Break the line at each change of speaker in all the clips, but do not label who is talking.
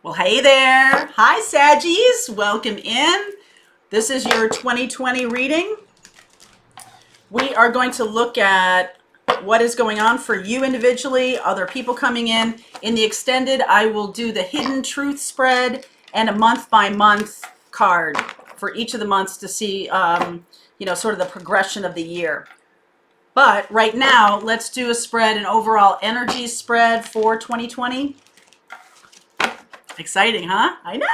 Well, hey there. Hi, Saggies. Welcome in. This is your 2020 reading. We are going to look at what is going on for you individually, other people coming in. In the extended, I will do the hidden truth spread and a month-by-month card for each of the months to see, sort of the progression of the year. But right now, let's do a spread, an overall energy spread for 2020. Exciting, huh? I know.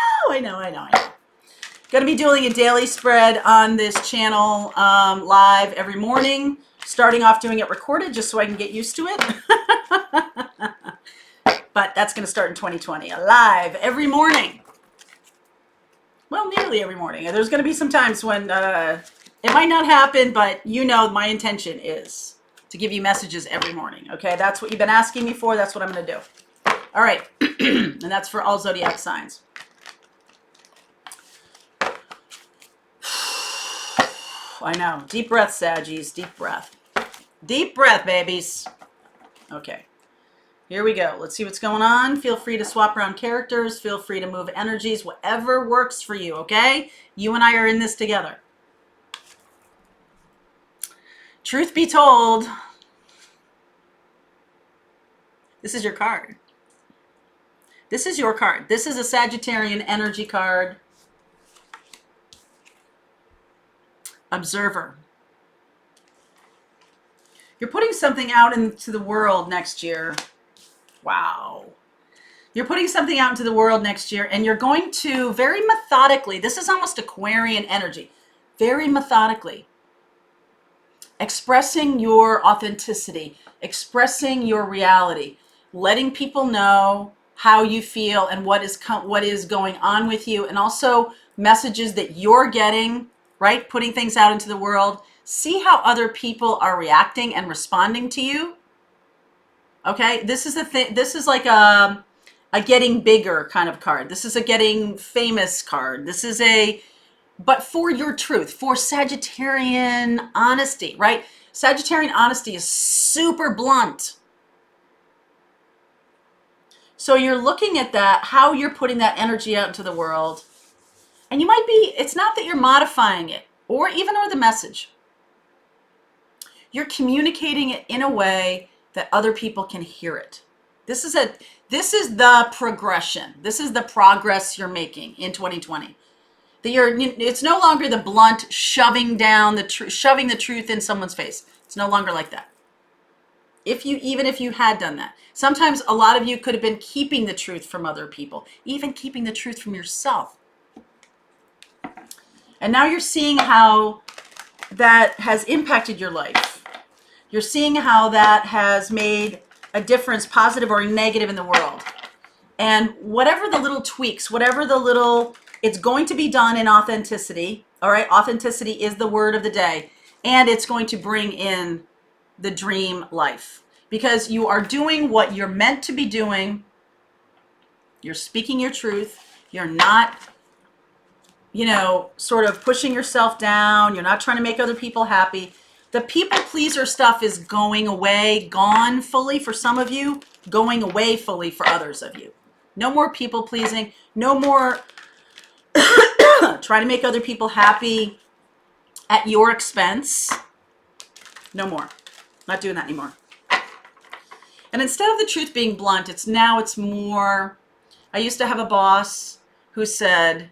Going to be doing a daily spread on this channel live every morning. Starting off doing it recorded just so I can get used to it. But that's going to start in 2020. Live every morning. Well, nearly every morning. There's going to be some times when it might not happen, but you know my intention is to give you messages every morning. Okay, that's what you've been asking me for. That's what I'm going to do. All right, and that's for all zodiac signs. I know. Deep breath, Saggies. Deep breath. Deep breath, babies. Okay, here we go. Let's see what's going on. Feel free to swap around characters. Feel free to move energies, whatever works for you, okay? You and I are in this together. Truth be told, this is your card. This is your card. This is a Sagittarian energy card. Observer. You're putting something out into the world next year. Wow. You're putting something out into the world next year, and you're going to very methodically, this is almost Aquarian energy, very methodically, expressing your authenticity, expressing your reality, letting people know how you feel and what is going on with you, and also messages that you're getting, right? Putting things out into the world. See how other people are reacting and responding to you. Okay, this is the thing. This is like a getting bigger kind of card. This is a getting famous card. This is but for your truth, for Sagittarian honesty, right? Sagittarian honesty is super blunt. So you're looking at that, how you're putting that energy out into the world. And you might be, it's not that you're modifying it or the message. You're communicating it in a way that other people can hear it. This is the progression. This is the progress you're making in 2020. It's no longer the blunt shoving the truth in someone's face. It's no longer like that. Even if you had done that. Sometimes a lot of you could have been keeping the truth from other people, even keeping the truth from yourself. And now you're seeing how that has impacted your life. You're seeing how that has made a difference, positive or negative, in the world. And whatever the little tweaks, it's going to be done in authenticity. All right, authenticity is the word of the day. And it's going to bring in the dream life. Because you are doing what you're meant to be doing. You're speaking your truth. You're not, sort of pushing yourself down. You're not trying to make other people happy. The people pleaser stuff is going away, gone fully for some of you, going away fully for others of you. No more people pleasing. No more trying to make other people happy at your expense. No more. Not doing that anymore. And instead of the truth being blunt, it's more, I used to have a boss who said,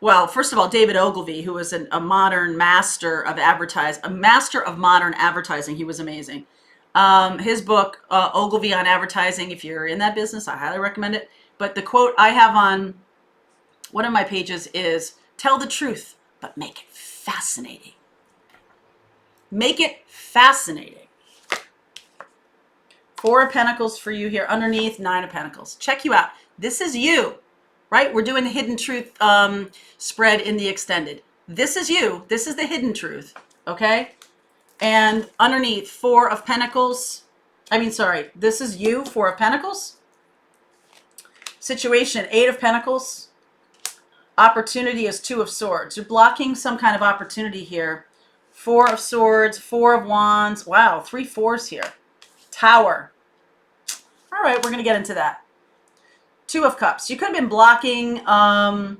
well, first of all, David Ogilvy, who was a modern master of modern advertising. He was amazing. His book, Ogilvy on Advertising, if you're in that business, I highly recommend it. But the quote I have on one of my pages is, tell the truth, but make it fascinating. Make it fascinating. 4 of Pentacles for you here underneath, 9 of Pentacles. Check you out. This is you, right? We're doing the hidden truth spread in the extended. This is you. This is the hidden truth, okay? And underneath, 4 of Pentacles. This is you, 4 of Pentacles. Situation, 8 of Pentacles. Opportunity is 2 of Swords. You're blocking some kind of opportunity here. 4 of Swords, 4 of Wands. Wow, 3 4s here. Tower. All right, we're going to get into that. Two of Cups. You could have been blocking love,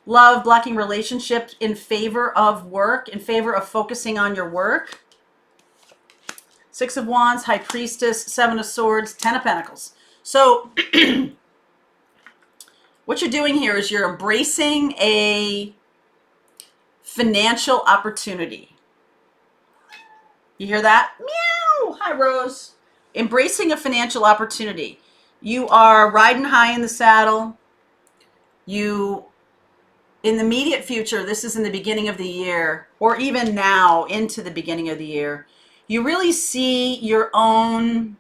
blocking relationships in favor of work, in favor of focusing on your work. Six of Wands, High Priestess, Seven of Swords, Ten of Pentacles. So what you're doing here is you're embracing a financial opportunity. You hear that? Meow. Hi, Rose. Embracing a financial opportunity. You are riding high in the saddle. You, in the immediate future, this is in the beginning of the year, or even now into the beginning of the year, you really see your own,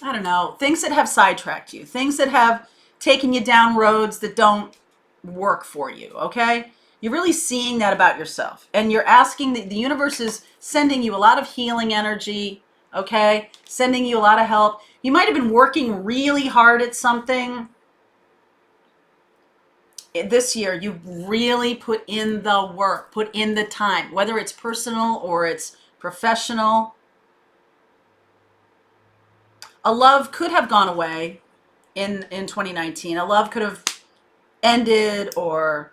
I don't know, things that have sidetracked you, things that have taken you down roads that don't work for you, okay? You're really seeing that about yourself. And you're asking, the universe is sending you a lot of healing energy, okay? Sending you a lot of help. You might have been working really hard at something this year. You really put in the work, put in the time, whether it's personal or it's professional. A love could have gone away in 2019. A love could have ended or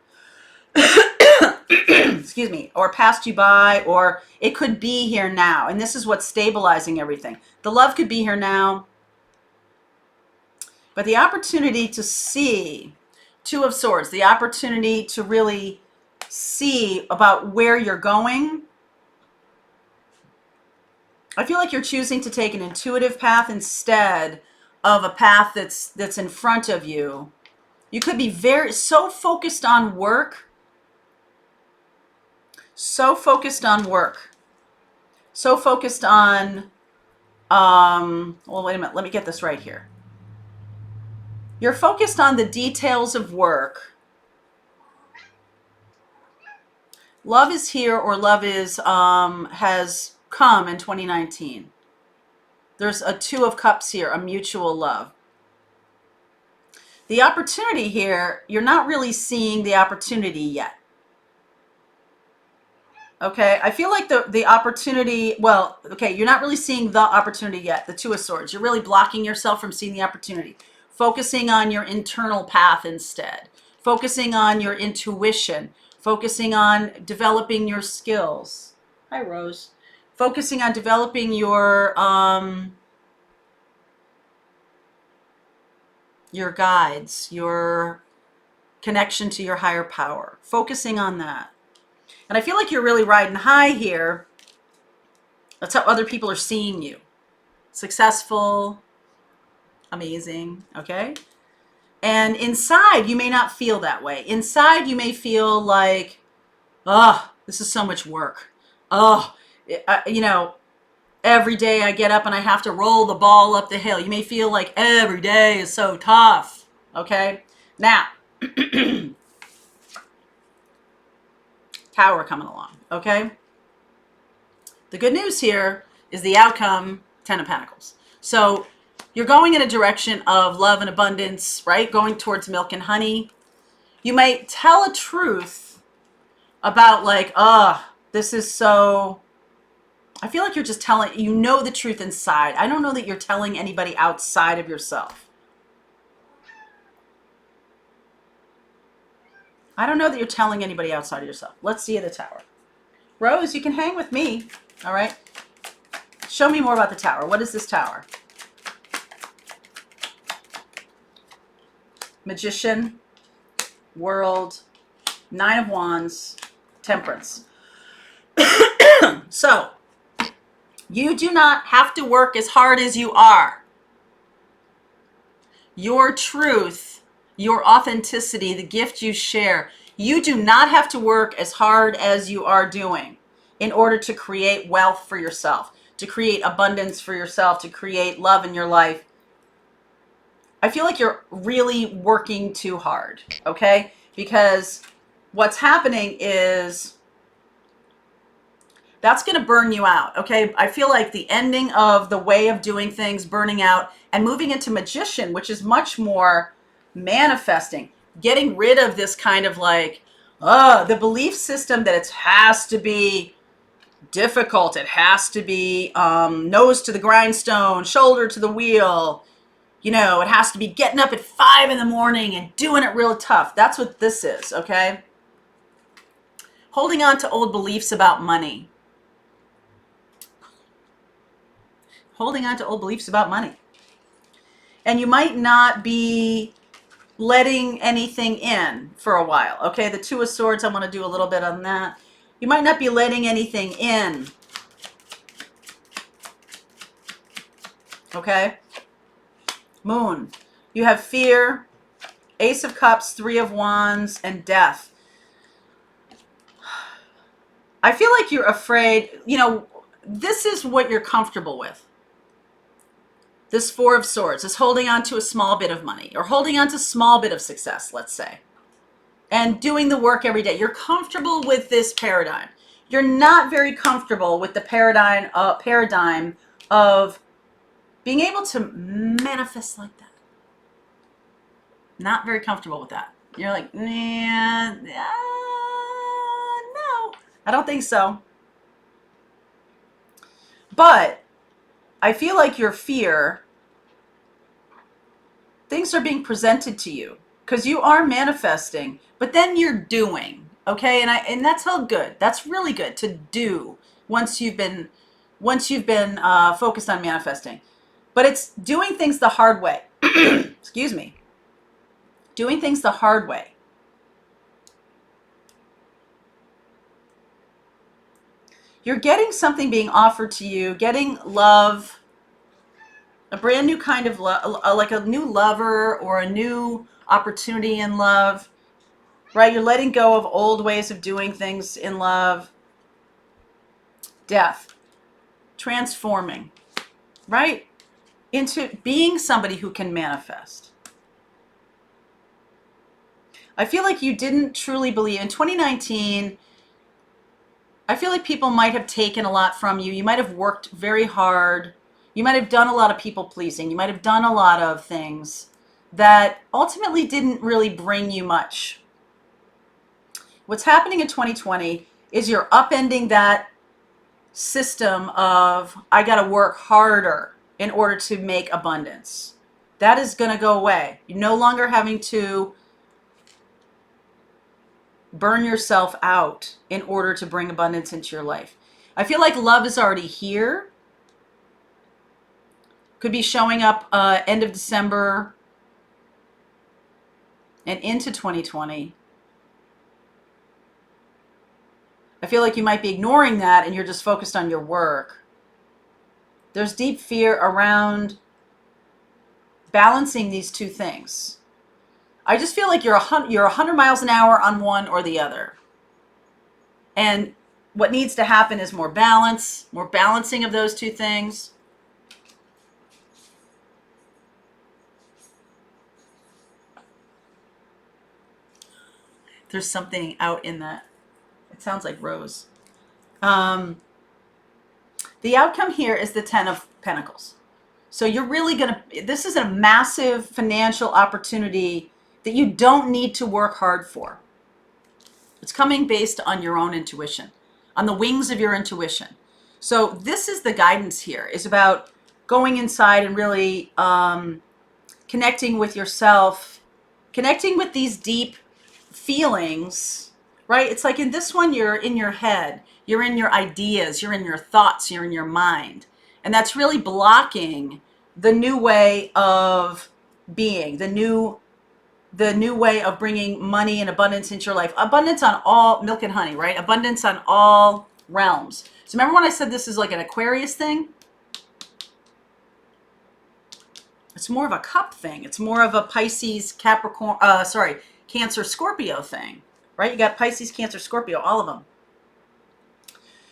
excuse me, or passed you by, or it could be here now. And this is what's stabilizing everything. The love could be here now, but the opportunity to see, Two of Swords, the opportunity to really see about where you're going. I feel like you're choosing to take an intuitive path instead of a path that's in front of you. You could be so focused on work, so focused on work, so focused on, well, wait a minute, let me get this right here. You're focused on the details of work. Love is here, or love is, has come in 2019. There's a Two of Cups here, a mutual love. The opportunity here, you're not really seeing the opportunity yet. Okay, I feel like the opportunity, well, okay, you're not really seeing the opportunity yet, the Two of Swords. You're really blocking yourself from seeing the opportunity. Focusing on your internal path instead. Focusing on your intuition. Focusing on developing your skills. Hi, Rose. Focusing on developing your guides, your connection to your higher power. Focusing on that. And I feel like you're really riding high here. That's how other people are seeing you. Successful, amazing, okay? And inside, you may not feel that way. Inside, you may feel like, oh, this is so much work. Oh, you know, every day I get up and I have to roll the ball up the hill. You may feel like every day is so tough, okay? Now, Tower coming along, okay? The good news here is the outcome, Ten of Pentacles. So you're going in a direction of love and abundance, right? Going towards milk and honey. You might tell a truth about like, this is so, I feel like you're just telling, you know the truth inside. I don't know that you're telling anybody outside of yourself. I don't know that you're telling anybody outside of yourself. Let's see the Tower. Rose, you can hang with me. All right. Show me more about the Tower. What is this Tower? Magician, World, Nine of Wands, Temperance. So, you do not have to work as hard as you are. Your truth, your authenticity, the gift you share, you do not have to work as hard as you are doing in order to create wealth for yourself, to create abundance for yourself, to create love in your life. I feel like you're really working too hard, okay? Because what's happening is that's going to burn you out, okay? I feel like the ending of the way of doing things, burning out, and moving into Magician, which is much more manifesting, getting rid of this kind of like, the belief system that it has to be difficult. It has to be nose to the grindstone, shoulder to the wheel. You know, it has to be getting up at 5 in the morning and doing it real tough. That's what this is, okay? Holding on to old beliefs about money. Holding on to old beliefs about money. And you might not be letting anything in for a while, okay? The Two of Swords, I want to do a little bit on that. You might not be letting anything in, okay? Moon. You have fear, Ace of Cups, Three of Wands, and Death. I feel like you're afraid, you know, this is what you're comfortable with. This Four of Swords is holding on to a small bit of money or holding on to a small bit of success, let's say, and doing the work every day. You're comfortable with this paradigm. You're not very comfortable with the paradigm of being able to manifest like that. Not very comfortable with that. You're like, nah, no, I don't think so. But I feel like your fear, things are being presented to you because you are manifesting, but then you're doing, okay? And that's all good. That's really good to do once you've been focused on manifesting. But it's doing things the hard way. Excuse me. Doing things the hard way. You're getting something being offered to you, getting love, a brand new kind of love, like a new lover or a new opportunity in love, right? You're letting go of old ways of doing things in love. Death. Transforming, right? Into being somebody who can manifest. I feel like you didn't truly believe in 2019. I feel like people might have taken a lot from you. You might have worked very hard. You might have done a lot of people pleasing. You might have done a lot of things that ultimately didn't really bring you much. What's happening in 2020 is you're upending that system of, I got to work harder in order to make abundance. That is going to go away. You're no longer having to burn yourself out in order to bring abundance into your life. I feel like love is already here. Could be showing up end of December and into 2020. I feel like you might be ignoring that and you're just focused on your work. There's deep fear around balancing these two things. I just feel like you're 100 miles an hour on one or the other. And what needs to happen is more balance, more balancing of those two things. There's something out in that. It sounds like Rose. The outcome here is the Ten of Pentacles. So you're really this is a massive financial opportunity that you don't need to work hard for. It's coming based on your own intuition, on the wings of your intuition. So this is the guidance here, is about going inside and really connecting with yourself, connecting with these deep feelings, right? It's like in this one, you're in your head, you're in your ideas, you're in your thoughts, you're in your mind. And that's really blocking the new way of being, the new way of bringing money and abundance into your life. Abundance on all, milk and honey, right? Abundance on all realms. So remember when I said this is like an Aquarius thing? It's more of a cup thing. It's more of a Pisces, Capricorn, Cancer, Scorpio thing, right? You got Pisces, Cancer, Scorpio, all of them.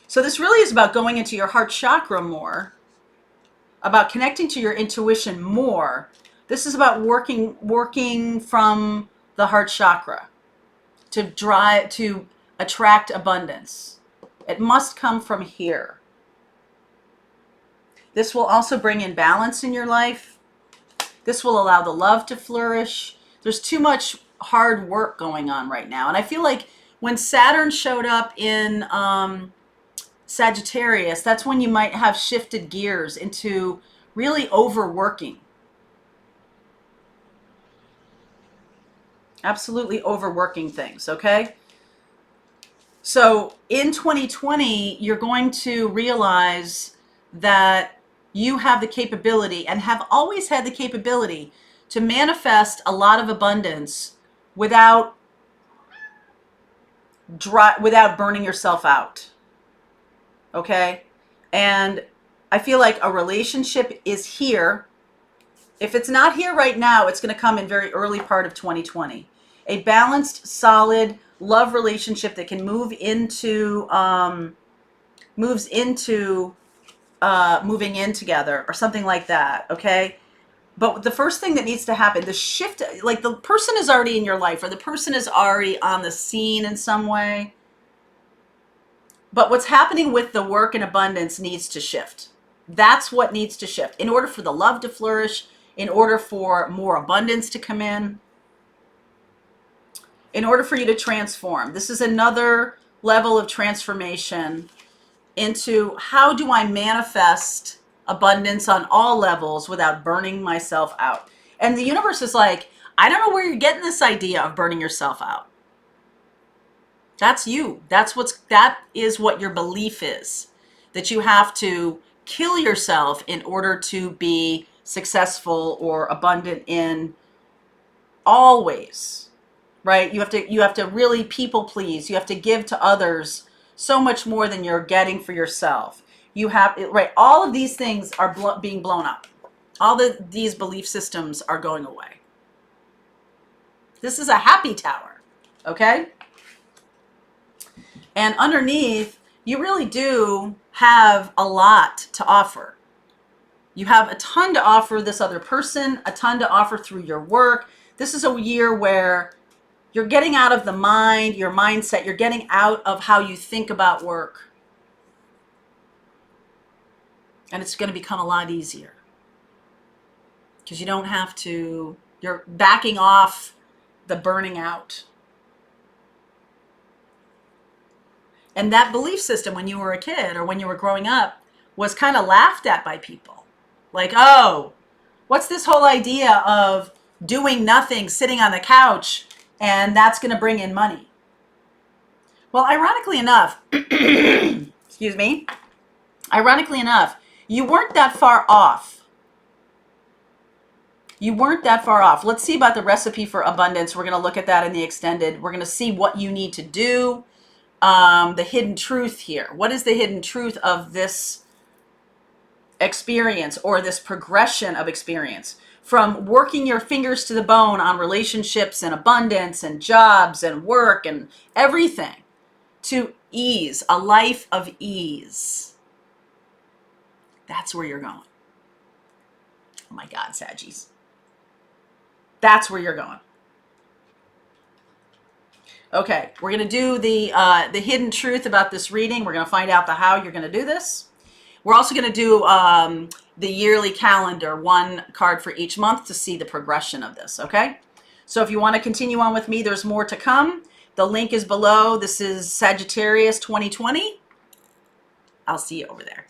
So this really is about going into your heart chakra more, about connecting to your intuition more. This is about working from the heart chakra to attract abundance. It must come from here. This will also bring in balance in your life. This will allow the love to flourish. There's too much hard work going on right now. And I feel like when Saturn showed up in Sagittarius, that's when you might have shifted gears into really overworking. Absolutely overworking things, okay? So in 2020, you're going to realize that you have the capability and have always had the capability to manifest a lot of abundance without without burning yourself out. Okay? And I feel like a relationship is here. If it's not here right now, it's going to come in very early part of 2020. A balanced, solid love relationship that can moves into moving in together or something like that. Okay. But the first thing that needs to happen, the shift, like the person is already in your life or the person is already on the scene in some way. But what's happening with the work and abundance needs to shift. That's what needs to shift in order for the love to flourish, in order for more abundance to come in order for you to transform. This is another level of transformation into how do I manifest abundance on all levels without burning myself out. And the universe is like, I don't know where you're getting this idea of burning yourself out. That's you. That is what your belief is. That you have to kill yourself in order to be successful or abundant in all ways. Right? You have to really people please. You have to give to others so much more than you're getting for yourself. You have, right, all of these things are being blown up. These belief systems are going away. This is a happy tower, okay? And underneath, you really do have a lot to offer. You have a ton to offer this other person, a ton to offer through your work. This is a year where you're getting out of the mind, your mindset. You're getting out of how you think about work. And it's going to become a lot easier. Because you don't have to, you're backing off the burning out. And that belief system when you were a kid or when you were growing up was kind of laughed at by people. Like, oh, what's this whole idea of doing nothing, sitting on the couch, and that's going to bring in money? Well, ironically enough, excuse me, ironically enough, you weren't that far off. You weren't that far off. Let's see about the recipe for abundance. We're going to look at that in the extended. We're going to see what you need to do. The hidden truth here. What is the hidden truth of this experience or this progression of experience? From working your fingers to the bone on relationships and abundance and jobs and work and everything to ease, a life of ease. That's where you're going. Oh my God, Saggies. That's where you're going. Okay, we're going to do the hidden truth about this reading. We're going to find out the how you're going to do this. We're also going to do the yearly calendar, one card for each month to see the progression of this, okay? So if you want to continue on with me, there's more to come. The link is below. This is Sagittarius 2020. I'll see you over there.